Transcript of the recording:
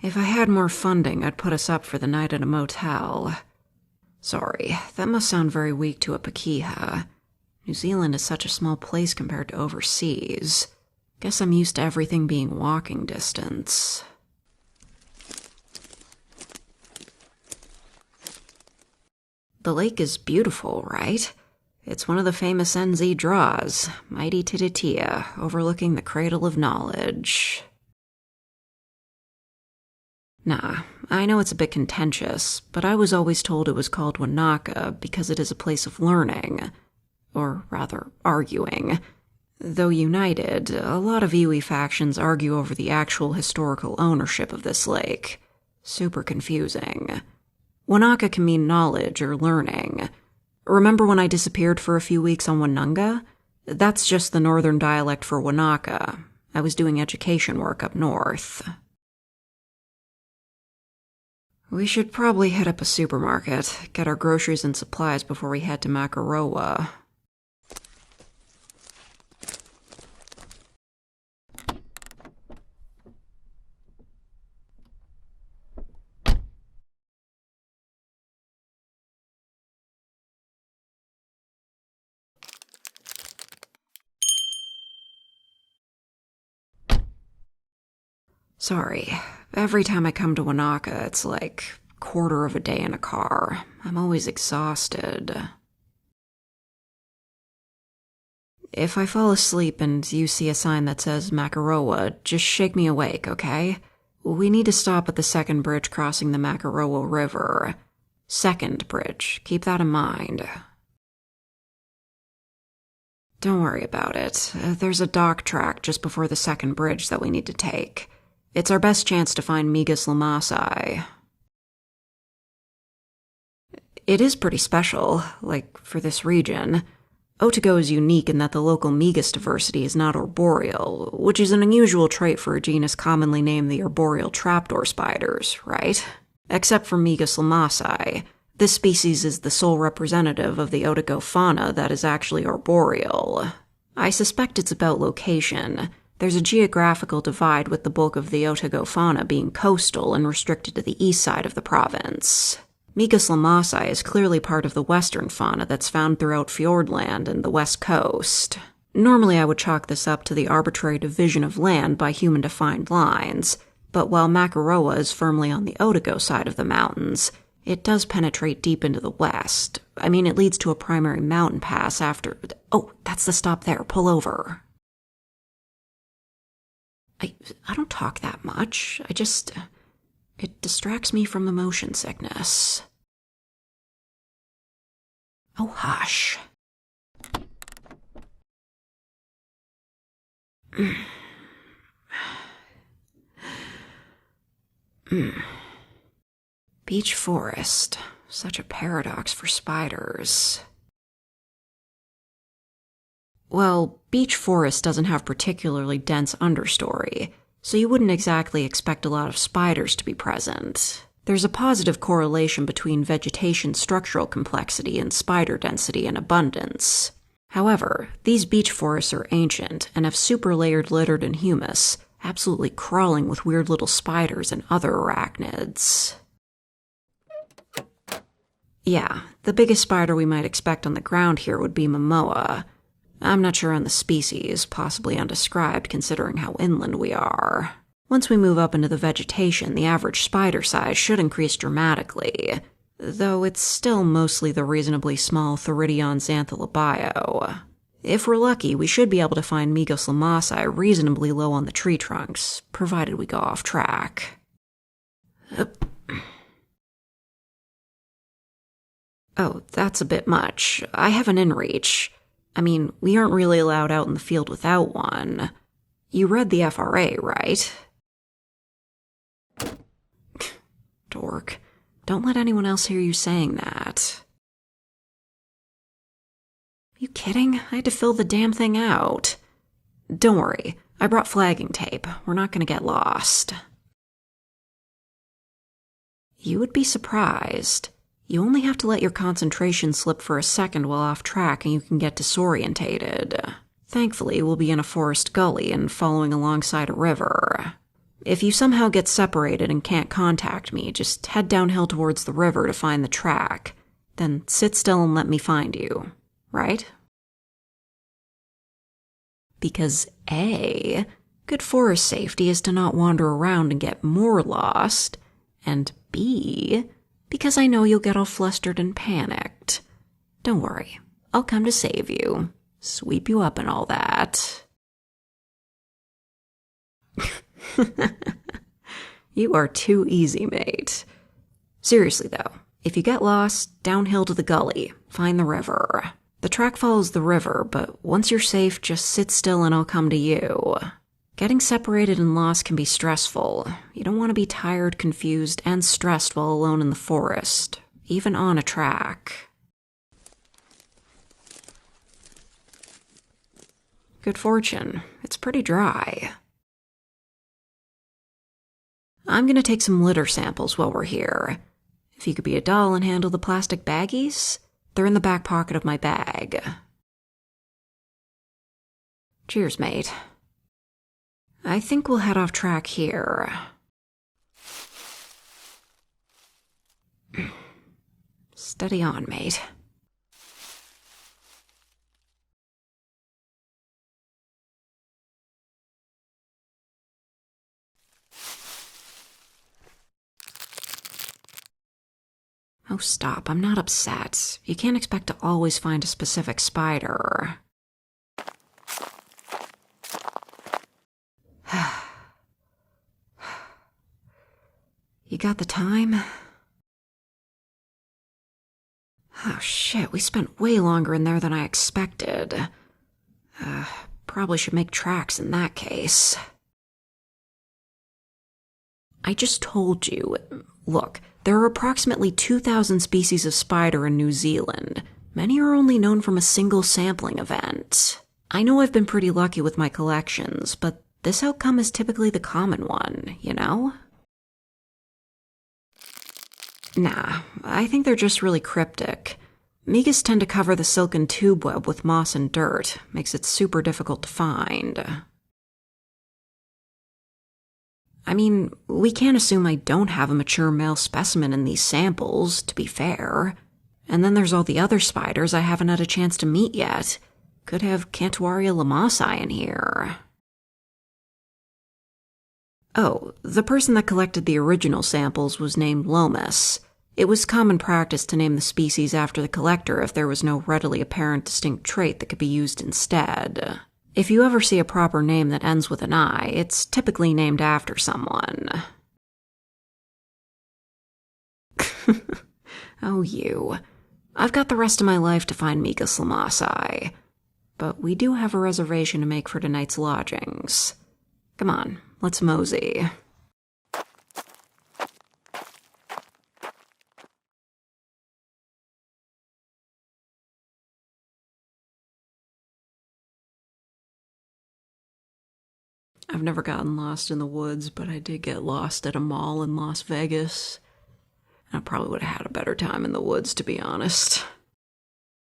If I had more funding, I'd put us up for the night at a motel. Sorry, that must sound very weak to a Pakeha. New Zealand is such a small place compared to overseas. Guess I'm used to everything being walking distance. The lake is beautiful, right? It's one of the famous NZ draws, Mighty Tititia, overlooking the cradle of knowledge. Nah, I know it's a bit contentious, but I was always told it was called Wanaka because it is a place of learning. Or rather, arguing. Though united, a lot of Iwi factions argue over the actual historical ownership of this lake. Super confusing. Wanaka can mean knowledge or learning. Remember when I disappeared for a few weeks on Wanunga? That's just the northern dialect for Wanaka. I was doing education work up north. We should probably hit up a supermarket, get our groceries and supplies before we head to Makaroa. Sorry, every time I come to Wanaka, it's like a quarter of a day in a car. I'm always exhausted. If I fall asleep and you see a sign that says Makaroa, just shake me awake, okay? We need to stop at the second bridge crossing the Makaroa River. Second bridge, keep that in mind. Don't worry about it. There's a dock track just before the second bridge that we need to take. It's our best chance to find Migas Lamasai. It is pretty special, like, for this region. Otago is unique in that the local Migas diversity is not arboreal, which is an unusual trait for a genus commonly named the arboreal trapdoor spiders, right? Except for Migas lamasai. This species is the sole representative of the Otago fauna that is actually arboreal. I suspect it's about location. There's a geographical divide with the bulk of the Otago fauna being coastal and restricted to the east side of the province. Migas lamasai is clearly part of the western fauna that's found throughout Fiordland and the west coast. Normally I would chalk this up to the arbitrary division of land by human-defined lines, but while Makaroa is firmly on the Otago side of the mountains, it does penetrate deep into the west. I mean, it leads to a primary mountain pass after... Oh, that's the stop there. Pull over. I don't talk that much. It distracts me from the motion sickness. Oh, hush. Beech forest. Such a paradox for spiders. Well, beech forest doesn't have particularly dense understory, so you wouldn't exactly expect a lot of spiders to be present. There's a positive correlation between vegetation structural complexity and spider density and abundance. However, these beech forests are ancient and have superlayered littered and humus, absolutely crawling with weird little spiders and other arachnids. Yeah, the biggest spider we might expect on the ground here would be Momoa. I'm not sure on the species, possibly undescribed considering how inland we are. Once we move up into the vegetation, the average spider size should increase dramatically, though it's still mostly the reasonably small Theridion xantholobio. If we're lucky, we should be able to find Migas lamasai reasonably low on the tree trunks, provided we go off track. Oh, that's a bit much. I have an inReach. I mean, we aren't really allowed out in the field without one. You read the F4A, right? Dork. Don't let anyone else hear you saying that. You kidding? I had to fill the damn thing out. Don't worry, I brought flagging tape. We're not gonna get lost. You would be surprised. You only have to let your concentration slip for a second while off track and you can get disorientated. Thankfully, we'll be in a forest gully and following alongside a river. If you somehow get separated and can't contact me, just head downhill towards the river to find the track. Then sit still and let me find you, right? Because A, good forest safety is to not wander around and get more lost, and B, because I know you'll get all flustered and panicked. Don't worry, I'll come to save you, sweep you up and all that. You are too easy, mate. Seriously though, if you get lost, downhill to the gully, find the river. The track follows the river, but once you're safe, just sit still and I'll come to you. Getting separated and lost can be stressful. You don't want to be tired, confused, and stressed while alone in the forest, even on a track. Good fortune. It's pretty dry. I'm gonna take some litter samples while we're here. If you could be a doll and handle the plastic baggies, they're in the back pocket of my bag. Cheers, mate. I think we'll head off track here. Steady on, mate. Oh, stop. I'm not upset. You can't expect to always find a specific spider. You got the time? Oh, shit. We spent way longer in there than I expected. Probably should make tracks in that case. I just told you. Look, there are approximately 2,000 species of spider in New Zealand. Many are only known from a single sampling event. I know I've been pretty lucky with my collections, but this outcome is typically the common one, you know? Nah, I think they're just really cryptic. Megas tend to cover the silken tube web with moss and dirt, makes it super difficult to find. I mean, we can't assume I don't have a mature male specimen in these samples, to be fair. And then there's all the other spiders I haven't had a chance to meet yet. Could have Cantuaria lamasi in here. Oh, the person that collected the original samples was named Lomas. It was common practice to name the species after the collector if there was no readily apparent distinct trait that could be used instead. If you ever see a proper name that ends with an I, it's typically named after someone. Oh, you. I've got the rest of my life to find Megas lamasi. But we do have a reservation to make for tonight's lodgings. Come on, let's mosey. I've never gotten lost in the woods, but I did get lost at a mall in Las Vegas. I probably would have had a better time in the woods, to be honest.